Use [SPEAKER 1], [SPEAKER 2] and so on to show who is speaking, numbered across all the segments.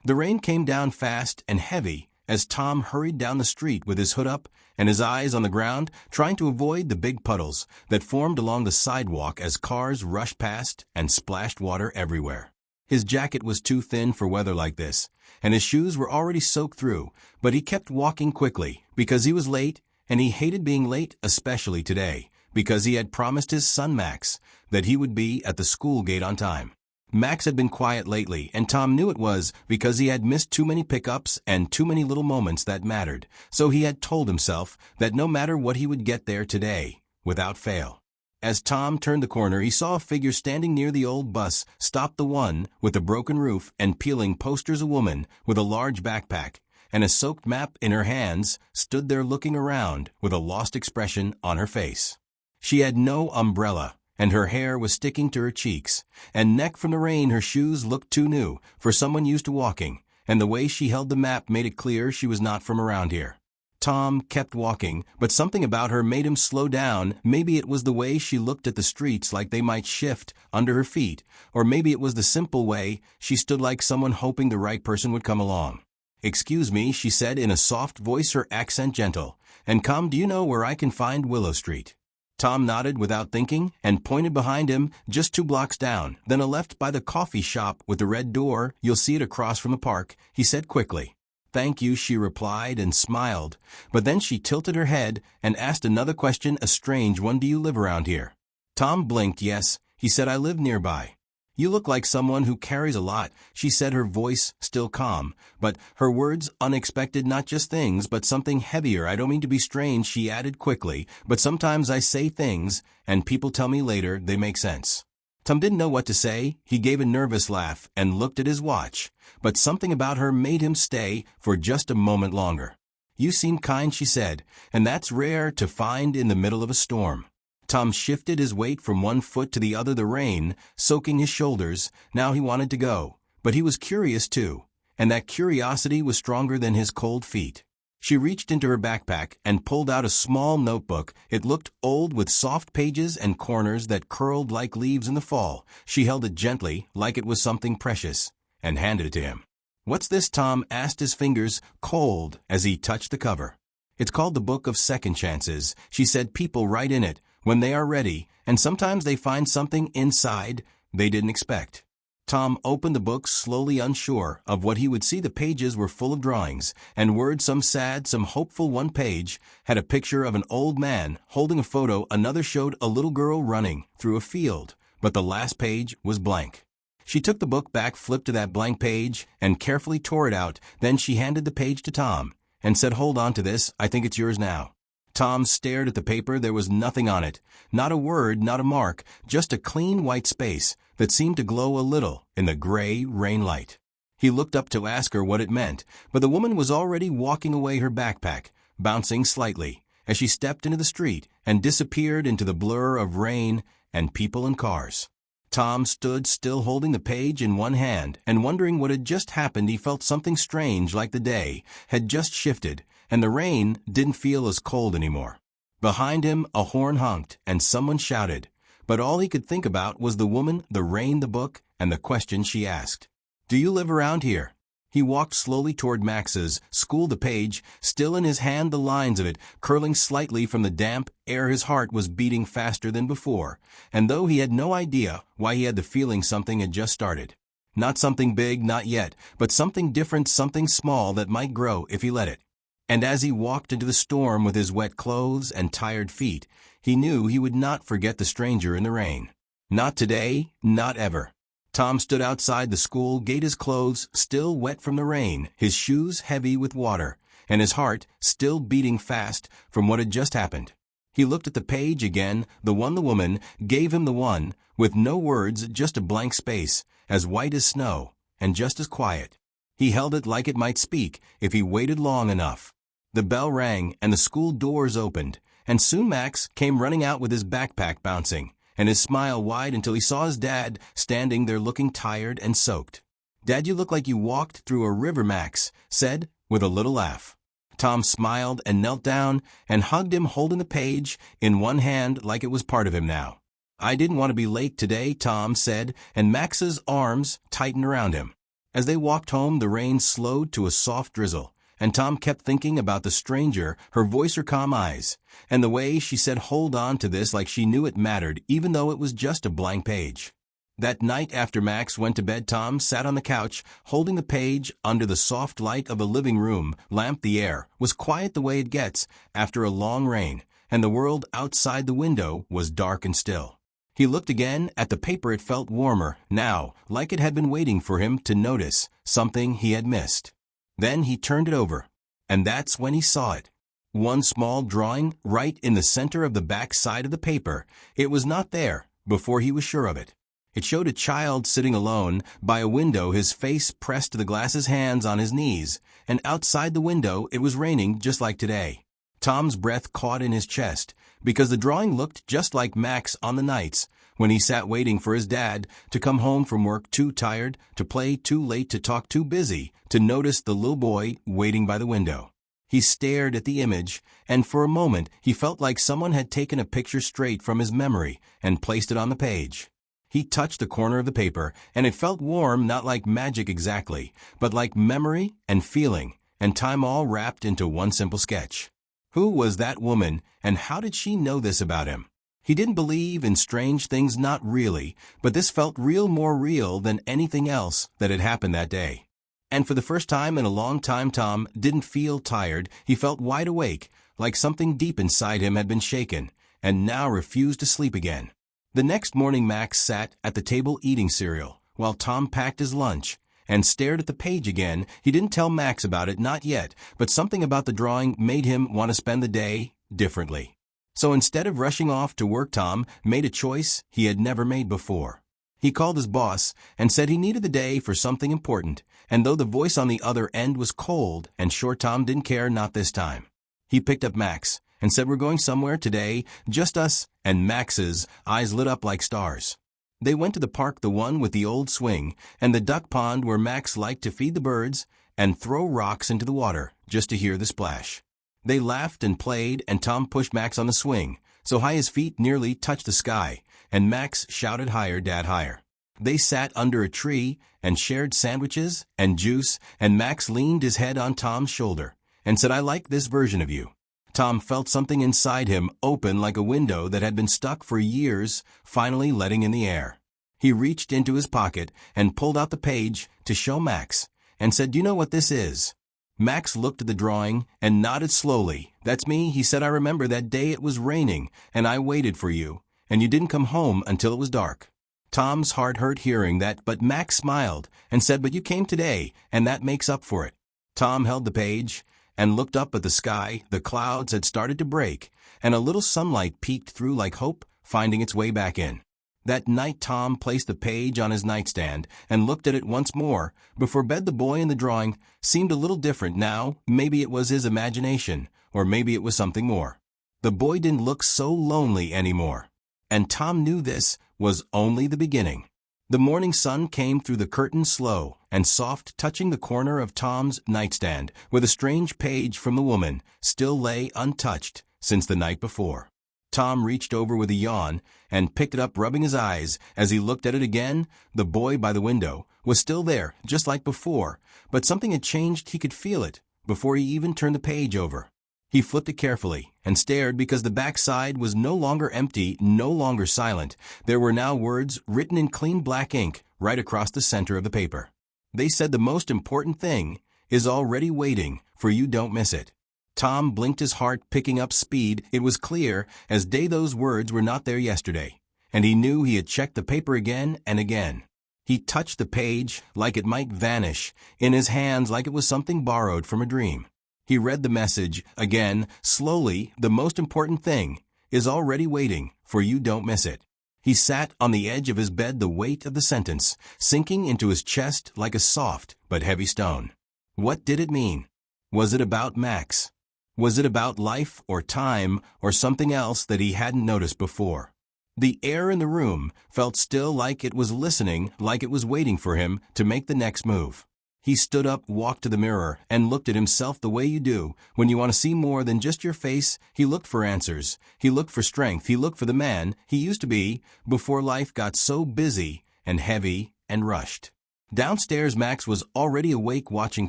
[SPEAKER 1] The rain came down fast and heavy as Tom hurried down the street with his hood up and his eyes on the ground, trying to avoid the big puddles that formed along the sidewalk as cars rushed past and splashed water everywhere. His jacket was too thin for weather like this, and his shoes were already soaked through, but he kept walking quickly because he was late, and he hated being late, especially today, because he had promised his son Max that he would be at the school gate on time. Max had been quiet lately, and Tom knew it was because he had missed too many pickups and too many little moments that mattered, so he had told himself that no matter what he would get there today, without fail. As Tom turned the corner, he saw a figure standing near the old bus stop, the one with the broken roof and peeling posters. A woman with a large backpack and a soaked map in her hands stood there looking around with a lost expression on her face. She had no umbrella, and her hair was sticking to her cheeks and neck from the rain. Her shoes looked too new for someone used to walking, and the way she held the map made it clear she was not from around here. Tom kept walking, but something about her made him slow down. Maybe it was the way she looked at the streets like they might shift under her feet, or maybe it was the simple way she stood like someone hoping the right person would come along. "Excuse me," she said in a soft voice, her accent gentle and calm. "Do you know where I can find Willow Street?" Tom nodded without thinking and pointed behind him, just 2 blocks down, then a left by the coffee shop with the red door. "You'll see it across from the park," he said quickly. "Thank you," she replied and smiled, but then she tilted her head and asked another question, a strange one. "Do you live around here?" Tom blinked. "Yes," he said, "I live nearby." "You look like someone who carries a lot," she said, her voice still calm, but her words unexpected. "Not just things, but something heavier. I don't mean to be strange," she added quickly, "but sometimes I say things, and people tell me later they make sense." Tom didn't know what to say. He gave a nervous laugh and looked at his watch, but something about her made him stay for just a moment longer. "You seem kind," she said, "and that's rare to find in the middle of a storm." Tom shifted his weight from one foot to the other, the rain soaking his shoulders. Now he wanted to go, but he was curious too, and that curiosity was stronger than his cold feet. She reached into her backpack and pulled out a small notebook. It looked old, with soft pages and corners that curled like leaves in the fall. She held it gently, like it was something precious, and handed it to him. "What's this?" Tom asked, his fingers cold as he touched the cover. "It's called the Book of Second Chances," she said. "People write in it when they are ready, and sometimes they find something inside they didn't expect." Tom opened the book slowly, unsure of what he would see. The pages were full of drawings and words, some sad, some hopeful. One page had a picture of an old man holding a photo. Another showed a little girl running through a field, but the last page was blank. She took the book back, flipped to that blank page, and carefully tore it out. Then she handed the page to Tom and said, "Hold on to this. I think it's yours now." Tom stared at the paper. There was nothing on it. Not a word, not a mark, just a clean white space that seemed to glow a little in the gray rain light. He looked up to ask her what it meant, but the woman was already walking away, her backpack bouncing slightly as she stepped into the street and disappeared into the blur of rain and people and cars. Tom stood still, holding the page in one hand and wondering what had just happened. He felt something strange, like the day had just shifted and the rain didn't feel as cold anymore. Behind him, a horn honked and someone shouted, but all he could think about was the woman, the rain, the book, and the question she asked. "Do you live around here?" He walked slowly toward Max's school, the page still in his hand, the lines of it curling slightly from the damp air. His heart was beating faster than before, and though he had no idea why, he had the feeling something had just started. Not something big, not yet, but something different, something small that might grow if he let it. And as he walked into the storm with his wet clothes and tired feet, he knew he would not forget the stranger in the rain. Not today, not ever. Tom stood outside the school gate, his clothes still wet from the rain, his shoes heavy with water, and his heart still beating fast from what had just happened. He looked at the page again, the one the woman gave him, the one with no words, just a blank space, as white as snow, and just as quiet. He held it like it might speak if he waited long enough. The bell rang and the school doors opened, and soon Max came running out with his backpack bouncing and his smile wide, until he saw his dad standing there looking tired and soaked. "Dad, you look like you walked through a river," Max said with a little laugh. Tom smiled and knelt down and hugged him, holding the page in one hand like it was part of him now. "I didn't want to be late today," Tom said, and Max's arms tightened around him. As they walked home, the rain slowed to a soft drizzle, and Tom kept thinking about the stranger, her voice, her calm eyes, and the way she said hold on to this like she knew it mattered even though it was just a blank page. That night after Max went to bed, Tom sat on the couch, holding the page under the soft light of the living room lamp. The air was quiet the way it gets after a long rain, and the world outside the window was dark and still. He looked again at the paper. It felt warmer now, like it had been waiting for him to notice something he had missed. Then he turned it over, and that's when he saw it. One small drawing right in the center of the back side of the paper. It was not there before he was sure of it. It showed a child sitting alone by a window, his face pressed to the glass, his hands on his knees, and outside the window it was raining just like today. Tom's breath caught in his chest, because the drawing looked just like Max on the nights when he sat waiting for his dad to come home from work, too tired to play, too late to talk, too busy to notice the little boy waiting by the window. He stared at the image, and for a moment he felt like someone had taken a picture straight from his memory and placed it on the page. He touched the corner of the paper, and it felt warm, not like magic exactly, but like memory and feeling and time all wrapped into one simple sketch. Who was that woman, and how did she know this about him? He didn't believe in strange things, not really, but this felt real, more real than anything else that had happened that day. And for the first time in a long time, Tom didn't feel tired. He felt wide awake, like something deep inside him had been shaken, and now refused to sleep again. The next morning, Max sat at the table eating cereal, while Tom packed his lunch, and stared at the page again. He didn't tell Max about it, not yet, but something about the drawing made him want to spend the day differently. So instead of rushing off to work, Tom made a choice he had never made before. He called his boss and said he needed the day for something important, and though the voice on the other end was cold and short, Tom didn't care, not this time. He picked up Max and said, "We're going somewhere today, just us," and Max's eyes lit up like stars. They went to the park, the one with the old swing, and the duck pond where Max liked to feed the birds and throw rocks into the water just to hear the splash. They laughed and played, and Tom pushed Max on the swing so high his feet nearly touched the sky, and Max shouted, "Higher, Dad, higher." They sat under a tree and shared sandwiches and juice, and Max leaned his head on Tom's shoulder and said, "I like this version of you." Tom felt something inside him open like a window that had been stuck for years, finally letting in the air. He reached into his pocket and pulled out the page to show Max and said, "Do you know what this is?" Max looked at the drawing and nodded slowly. "That's me," he said. "I remember that day it was raining and I waited for you, and you didn't come home until it was dark." Tom's heart hurt hearing that, but Max smiled and said, "But you came today, and that makes up for it." Tom held the page and looked up at the sky. The clouds had started to break, and a little sunlight peeked through like hope, finding its way back in. That night, Tom placed the page on his nightstand and looked at it once more. Before bed, the boy in the drawing seemed a little different now. Maybe it was his imagination, or maybe it was something more. The boy didn't look so lonely anymore, and Tom knew this was only the beginning. The morning sun came through the curtain, slow and soft, touching the corner of Tom's nightstand, where the strange page from the woman still lay untouched since the night before. Tom reached over with a yawn and picked it up, rubbing his eyes. As he looked at it again, the boy by the window was still there, just like before, but something had changed. He could feel it before he even turned the page over. He flipped it carefully and stared, because the back side was no longer empty, no longer silent. There were now words written in clean black ink right across the center of the paper. They said, "The most important thing is already waiting for you, don't miss it." Tom blinked, his heart picking up speed. It was clear as day those words were not there yesterday, and he knew he had checked the paper again and again. He touched the page like it might vanish in his hands, like it was something borrowed from a dream. He read the message again, slowly. "The most important thing is already waiting for you, don't miss it." He sat on the edge of his bed, the weight of the sentence sinking into his chest like a soft but heavy stone. What did it mean? Was it about Max? Was it about life or time or something else that he hadn't noticed before? The air in the room felt still, like it was listening, like it was waiting for him to make the next move. He stood up, walked to the mirror, and looked at himself the way you do when you want to see more than just your face. He looked for answers. He looked for strength. He looked for the man he used to be before life got so busy and heavy and rushed. Downstairs, Max was already awake watching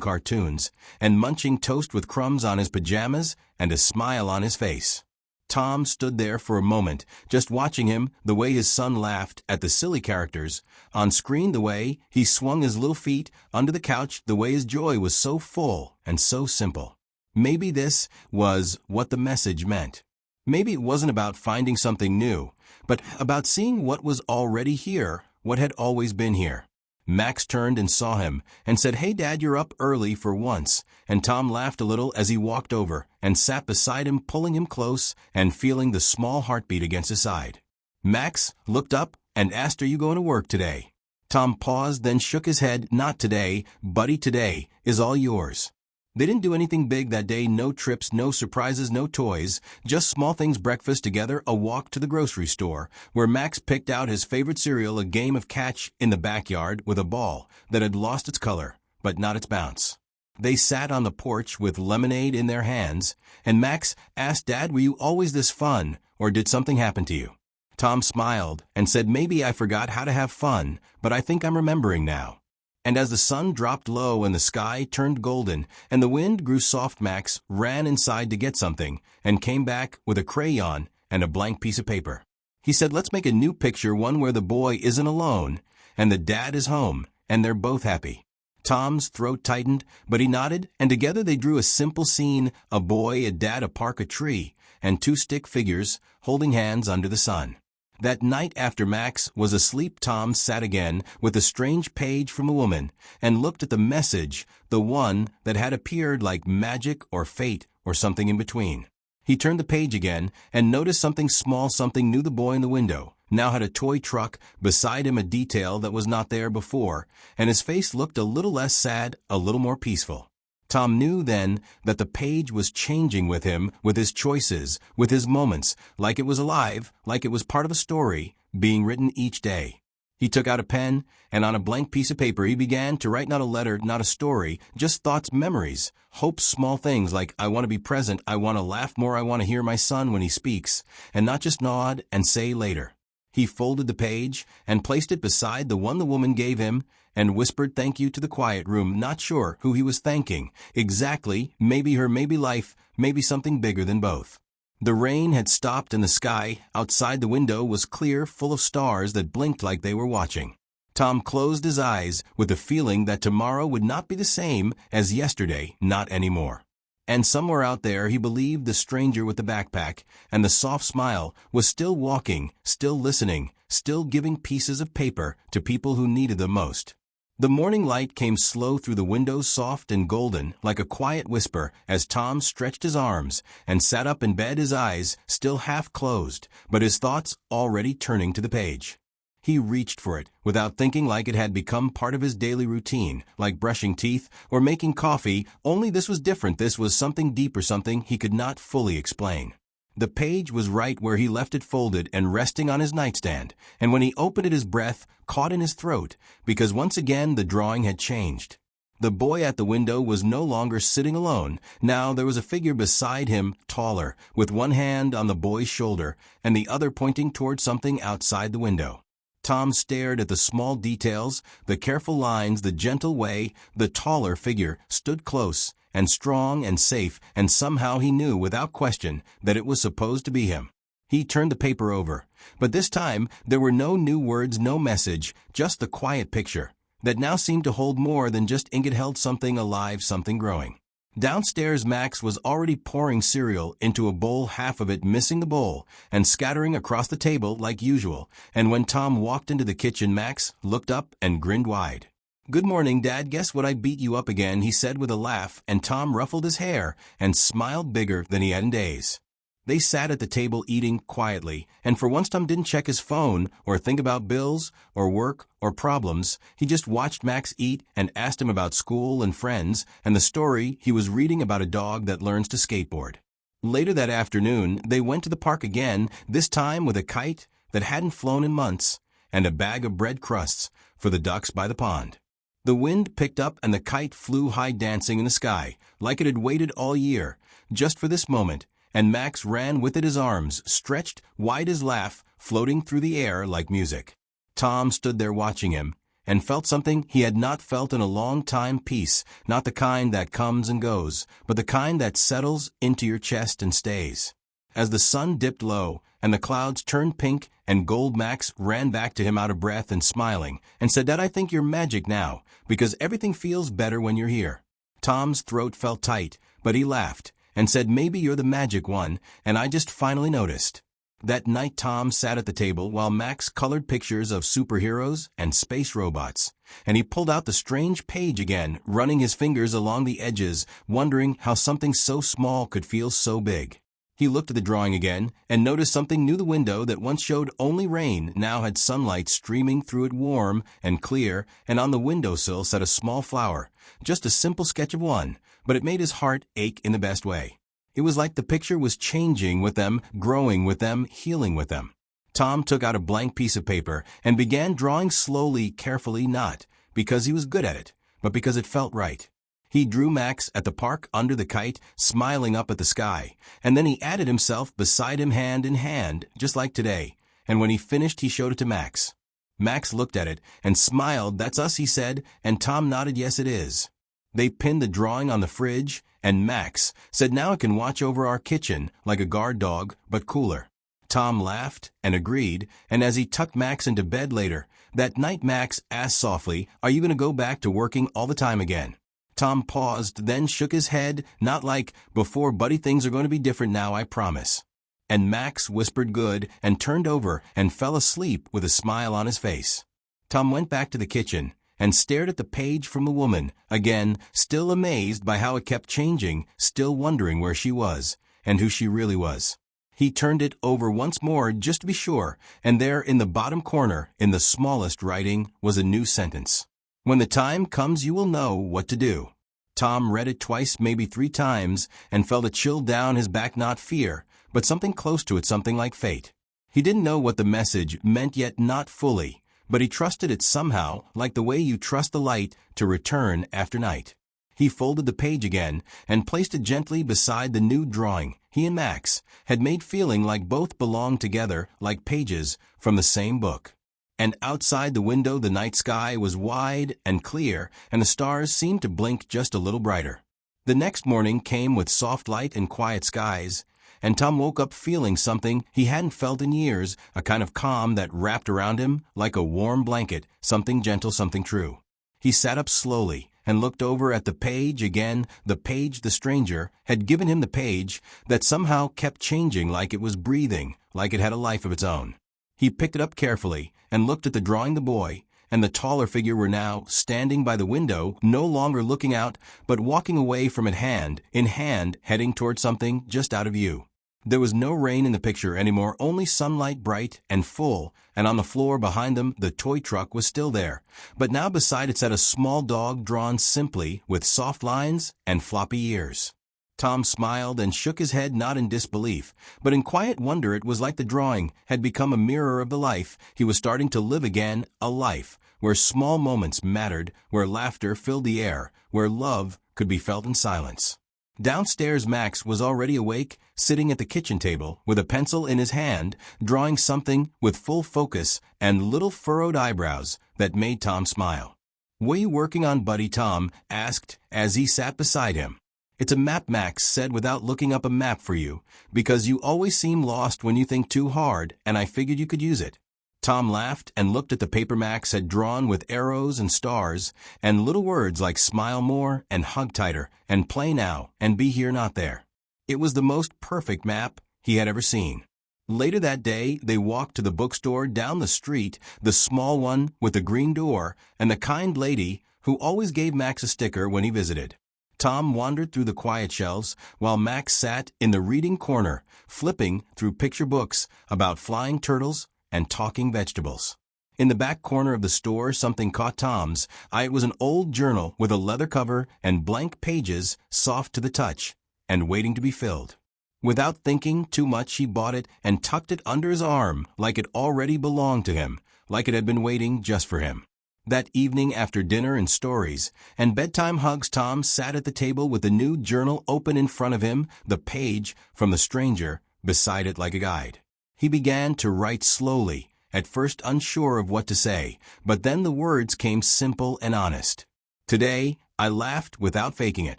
[SPEAKER 1] cartoons and munching toast with crumbs on his pajamas and a smile on his face. Tom stood there for a moment, just watching him, the way his son laughed at the silly characters on screen, the way he swung his little feet under the couch, the way his joy was so full and so simple. Maybe this was what the message meant. Maybe it wasn't about finding something new, but about seeing what was already here, what had always been here. Max turned and saw him and said, "Hey, Dad, you're up early for once." And Tom laughed a little as he walked over and sat beside him, pulling him close and feeling the small heartbeat against his side. Max looked up and asked, "Are you going to work today?" Tom paused, then shook his head. "Not today, buddy. Today is all yours." They didn't do anything big that day, no trips, no surprises, no toys, just small things: breakfast together, a walk to the grocery store, where Max picked out his favorite cereal, a game of catch in the backyard with a ball that had lost its color, but not its bounce. They sat on the porch with lemonade in their hands, and Max asked, "Dad, were you always this fun, or did something happen to you?" Tom smiled and said, "Maybe I forgot how to have fun, but I think I'm remembering now." And as the sun dropped low and the sky turned golden and the wind grew soft, Max ran inside to get something and came back with a crayon and a blank piece of paper. He said, "Let's make a new picture, one where the boy isn't alone and the dad is home and they're both happy." Tom's throat tightened, but he nodded, and together they drew a simple scene: a boy, a dad, a park, a tree, and two stick figures holding hands under the sun. That night, after Max was asleep, Tom sat again with a strange page from a woman and looked at the message, the one that had appeared like magic or fate or something in between. He turned the page again and noticed something small, something new. The boy in the window now had a toy truck beside him, a detail that was not there before, and his face looked a little less sad, a little more peaceful. Tom knew then that the page was changing with him, with his choices, with his moments, like it was alive, like it was part of a story being written each day. He took out a pen, and on a blank piece of paper he began to write not a letter, not a story, just thoughts, memories, hopes, small things like, "I want to be present, I want to laugh more, I want to hear my son when he speaks, and not just nod and say later." He folded the page and placed it beside the one the woman gave him and whispered thank you to the quiet room, not sure who he was thanking exactly, maybe her, maybe life, maybe something bigger than both. The rain had stopped and the sky outside the window was clear, full of stars that blinked like they were watching. Tom closed his eyes with the feeling that tomorrow would not be the same as yesterday, not anymore. And somewhere out there, he believed the stranger with the backpack and the soft smile was still walking, still listening, still giving pieces of paper to people who needed them most. The morning light came slow through the windows, soft and golden, like a quiet whisper, as Tom stretched his arms and sat up in bed, his eyes still half closed, but his thoughts already turning to the page. He reached for it, without thinking, like it had become part of his daily routine, like brushing teeth or making coffee, only this was different. This was something deeper, something he could not fully explain. The page was right where he left it, folded and resting on his nightstand, and when he opened it his breath caught in his throat, because once again the drawing had changed. The boy at the window was no longer sitting alone. Now there was a figure beside him, taller, with one hand on the boy's shoulder and the other pointing toward something outside the window. Tom stared at the small details, the careful lines, the gentle way the taller figure stood close and strong and safe, and somehow he knew without question that it was supposed to be him. He turned the paper over, but this time there were no new words, no message, just the quiet picture that now seemed to hold more than just ink. It held something alive, something growing. Downstairs, Max was already pouring cereal into a bowl, half of it missing the bowl, and scattering across the table like usual, and when Tom walked into the kitchen, Max looked up and grinned wide. "Good morning, Dad. Guess what? I beat you up again," he said with a laugh, and Tom ruffled his hair and smiled bigger than he had in days. They sat at the table eating quietly, and for once Tom didn't check his phone or think about bills or work or problems. He just watched Max eat and asked him about school and friends and the story he was reading about a dog that learns to skateboard. Later that afternoon, they went to the park again, this time with a kite that hadn't flown in months and a bag of bread crusts for the ducks by the pond. The wind picked up and the kite flew high, dancing in the sky, like it had waited all year, just for this moment, and Max ran with it, his arms stretched wide, his laugh floating through the air like music. Tom stood there watching him, and felt something he had not felt in a long time: peace, not the kind that comes and goes, but the kind that settles into your chest and stays. As the sun dipped low and the clouds turned pink and gold, Max ran back to him out of breath and smiling, and said, "Dad, I think you're magic now, because everything feels better when you're here." Tom's throat felt tight, but he laughed and said, "Maybe you're the magic one, and I just finally noticed." That night Tom sat at the table while Max colored pictures of superheroes and space robots, and he pulled out the strange page again, running his fingers along the edges, wondering how something so small could feel so big. He looked at the drawing again and noticed something new. The window that once showed only rain now had sunlight streaming through it, warm and clear, and on the windowsill sat a small flower, just a simple sketch of one, but it made his heart ache in the best way. It was like the picture was changing with them, growing with them, healing with them. Tom took out a blank piece of paper and began drawing slowly, carefully, not because he was good at it, but because it felt right. He drew Max at the park under the kite, smiling up at the sky, and then he added himself beside him, hand in hand, just like today, and when he finished he showed it to Max. Max looked at it and smiled. "That's us," he said, and Tom nodded, "Yes, it is." They pinned the drawing on the fridge, and Max said, "Now it can watch over our kitchen like a guard dog, but cooler." Tom laughed and agreed, and as he tucked Max into bed later that night, Max asked softly, "Are you going to go back to working all the time again?" Tom paused, then shook his head, "Not like before, buddy. Things are going to be different now, I promise." And Max whispered good and turned over and fell asleep with a smile on his face. Tom went back to the kitchen and stared at the page from the woman, again, still amazed by how it kept changing, still wondering where she was and who she really was. He turned it over once more just to be sure, and there in the bottom corner, in the smallest writing, was a new sentence. "When the time comes you will know what to do." Tom read it twice, maybe 3 times, and felt a chill down his back, not fear, but something close to it, something like fate. He didn't know what the message meant yet, not fully, but he trusted it somehow, like the way you trust the light to return after night. He folded the page again and placed it gently beside the new drawing he and Max had made, feeling like both belonged together, like pages from the same book. And outside the window the night sky was wide and clear, and the stars seemed to blink just a little brighter. The next morning came with soft light and quiet skies, and Tom woke up feeling something he hadn't felt in years, a kind of calm that wrapped around him like a warm blanket, something gentle, something true. He sat up slowly and looked over at the page again, the page the stranger had given him, the page that somehow kept changing, like it was breathing, like it had a life of its own. He picked it up carefully and looked at the drawing. The boy and the taller figure were now standing by the window, no longer looking out, but walking away from it, hand in hand, heading toward something just out of view. There was no rain in the picture anymore, only sunlight, bright and full, and on the floor behind them the toy truck was still there, but now beside it sat a small dog, drawn simply, with soft lines and floppy ears. Tom smiled and shook his head, not in disbelief, but in quiet wonder. It was like the drawing had become a mirror of the life he was starting to live again, a life where small moments mattered, where laughter filled the air, where love could be felt in silence. Downstairs Max was already awake, sitting at the kitchen table with a pencil in his hand, drawing something with full focus and little furrowed eyebrows that made Tom smile. "What are you working on, buddy?" Tom asked as he sat beside him. "It's a map," Max said without looking up. "A map for you, because you always seem lost when you think too hard, and I figured you could use it." Tom laughed and looked at the paper Max had drawn with arrows and stars and little words like "smile more" and "hug tighter" and "play now" and "be here, not there." It was the most perfect map he had ever seen. Later that day they walked to the bookstore down the street, the small one with the green door and the kind lady who always gave Max a sticker when he visited. Tom wandered through the quiet shelves while Max sat in the reading corner, flipping through picture books about flying turtles and talking vegetables. In the back corner of the store something caught Tom's eye. It was an old journal with a leather cover and blank pages, soft to the touch and waiting to be filled. Without thinking too much he bought it and tucked it under his arm, like it already belonged to him, like it had been waiting just for him. That evening, after dinner and stories and bedtime hugs, Tom sat at the table with the new journal open in front of him, the page from the stranger beside it like a guide. He began to write slowly at first unsure of what to say, but then the words came simple and honest. Today, I laughed without faking it.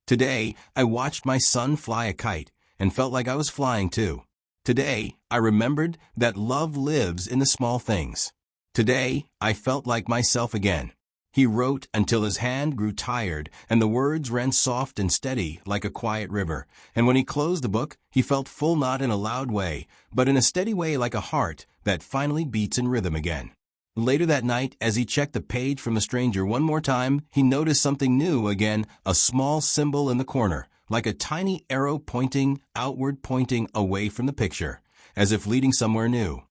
[SPEAKER 1] Today, I watched my son fly a kite and felt like I was flying too. Today, I remembered that love lives in the small things. Today, I felt like myself again. He wrote until his hand grew tired and the words ran soft and steady like a quiet river, and when he closed the book, he felt full not in a loud way, but in a steady way like a heart that finally beats in rhythm again. Later that night, as he checked the page from the stranger one more time, he noticed something new again, a small symbol in the corner, like a tiny arrow pointing away from the picture, as if leading somewhere new.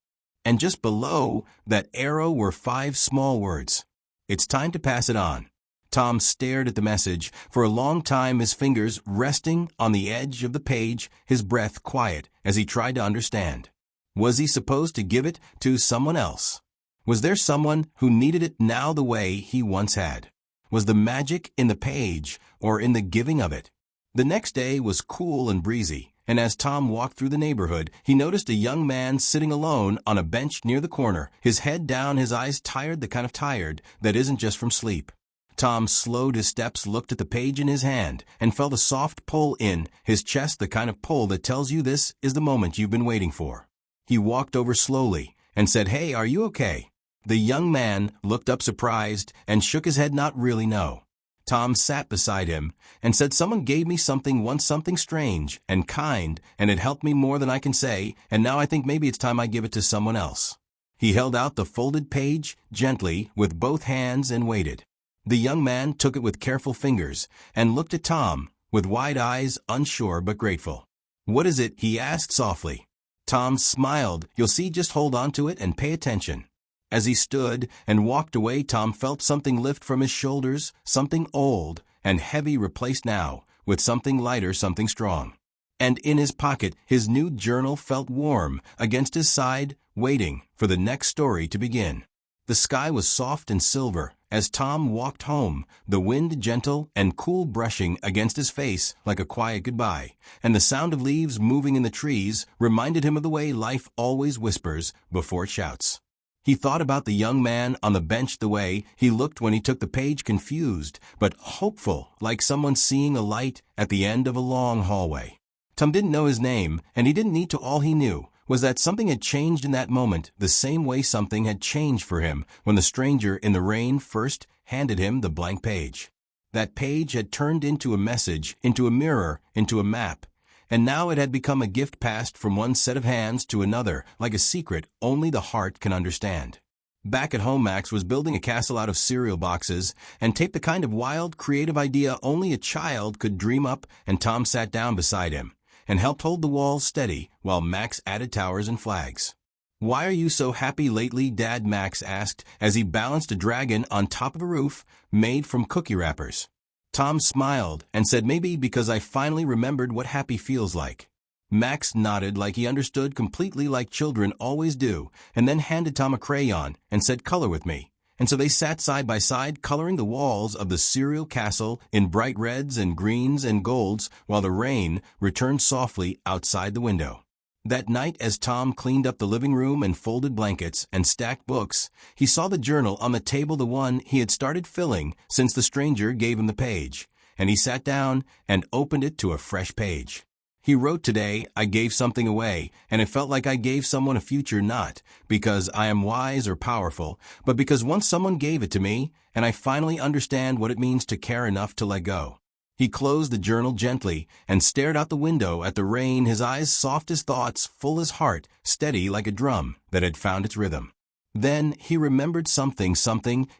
[SPEAKER 1] And just below that arrow were 5 small words. It's time to pass it on. Tom stared at the message for a long time, his fingers resting on the edge of the page, his breath quiet as he tried to understand. Was he supposed to give it to someone else? Was there someone who needed it now the way he once had? Was the magic in the page or in the giving of it? The next day was cool and breezy, and as Tom walked through the neighborhood, he noticed a young man sitting alone on a bench near the corner, his head down, his eyes tired, the kind of tired that isn't just from sleep. Tom slowed his steps, looked at the page in his hand, and felt a soft pull in his chest, the kind of pull that tells you this is the moment you've been waiting for. He walked over slowly and said, "Hey, are you okay?" The young man looked up surprised and shook his head, not really, no. Tom sat beside him and said, "Someone gave me something once, something strange and kind, and it helped me more than I can say, and now I think maybe it's time I give it to someone else." He held out the folded page gently with both hands and waited. The young man took it with careful fingers and looked at Tom with wide eyes, unsure but grateful. "What is it?" he asked softly. Tom smiled. "You'll see, just hold on to it and pay attention." As he stood and walked away, Tom felt something lift from his shoulders, something old and heavy replaced now with something lighter, something strong. And in his pocket, his new journal felt warm against his side, waiting for the next story to begin. The sky was soft and silver as Tom walked home, the wind gentle and cool brushing against his face like a quiet goodbye, and the sound of leaves moving in the trees reminded him of the way life always whispers before it shouts. He thought about the young man on the bench, the way he looked when he took the page, confused but hopeful, like someone seeing a light at the end of a long hallway. Tom didn't know his name, and he didn't need to. All he knew was that something had changed in that moment, the same way something had changed for him when the stranger in the rain first handed him the blank page. That page had turned into a message, into a mirror, into a map. And now it had become a gift passed from one set of hands to another, like a secret only the heart can understand. Back at home, Max was building a castle out of cereal boxes and tape, the kind of wild, creative idea only a child could dream up, and Tom sat down beside him and helped hold the walls steady while Max added towers and flags. "Why are you so happy lately, Dad?" Max asked as he balanced a dragon on top of a roof made from cookie wrappers. Tom smiled and said, "Maybe because I finally remembered what happy feels like." Max nodded like he understood completely, like children always do, and then handed Tom a crayon and said, "Color with me." And so they sat side by side, coloring the walls of the cereal castle in bright reds and greens and golds while the rain returned softly outside the window. That night, as Tom cleaned up the living room and folded blankets and stacked books, he saw the journal on the table, the one he had started filling since the stranger gave him the page, and he sat down and opened it to a fresh page. He wrote, "Today, I gave something away, and it felt like I gave someone a future, not because I am wise or powerful, but because once someone gave it to me, and I finally understand what it means to care enough to let go." He closed the journal gently and stared out the window at the rain, his eyes soft as thoughts, full as heart, steady like a drum that had found its rhythm. Then he remembered something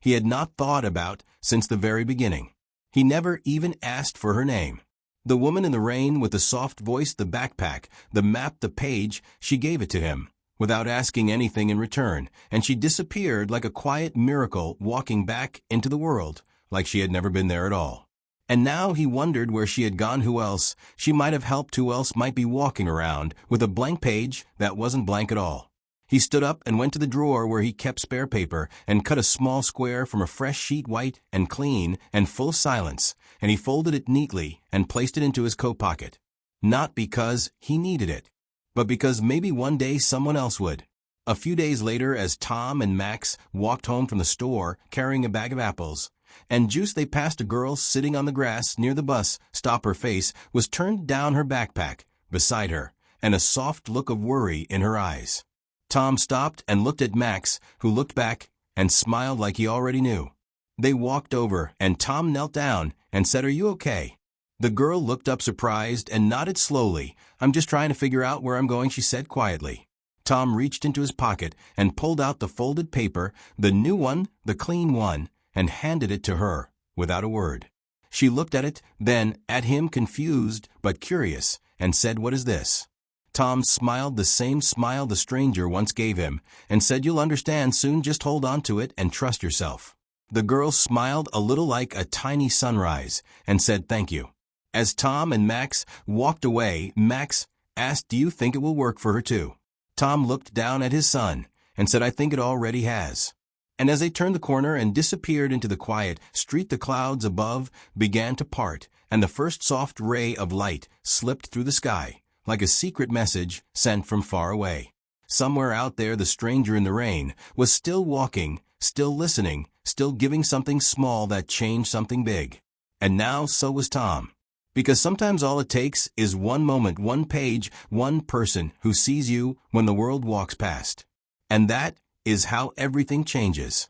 [SPEAKER 1] he had not thought about since the very beginning. He never even asked for her name. The woman in the rain with the soft voice, the backpack, the map, the page, she gave it to him without asking anything in return, and she disappeared like a quiet miracle, walking back into the world like she had never been there at all. And now he wondered where she had gone, who else she might have helped, who else might be walking around with a blank page that wasn't blank at all. He stood up and went to the drawer where he kept spare paper and cut a small square from a fresh sheet, white and clean and full of silence, and he folded it neatly and placed it into his coat pocket. Not because he needed it, but because maybe one day someone else would. A few days later, as Tom and Max walked home from the store carrying a bag of apples and juice, they passed a girl sitting on the grass near the bus stop. Her face was turned down, her backpack beside her, and a soft look of worry in her eyes. Tom stopped and looked at Max, who looked back and smiled like he already knew. They walked over, and Tom knelt down and said, "Are you okay?" The girl looked up surprised and nodded slowly. "I'm just trying to figure out where I'm going," she said quietly. Tom reached into his pocket and pulled out the folded paper, the new one, the clean one, and handed it to her, without a word. She looked at it, then at him, confused but curious, and said, "What is this?" Tom smiled the same smile the stranger once gave him, and said, "You'll understand soon, just hold on to it and trust yourself." The girl smiled a little like a tiny sunrise, and said, "Thank you." As Tom and Max walked away, Max asked, "Do you think it will work for her too?" Tom looked down at his son and said, "I think it already has." And as they turned the corner and disappeared into the quiet street, the clouds above began to part, and the first soft ray of light slipped through the sky, like a secret message sent from far away. Somewhere out there, the stranger in the rain was still walking, still listening, still giving something small that changed something big. And now so was Tom. Because sometimes all it takes is one moment, one page, one person who sees you when the world walks past. And that is how everything changes.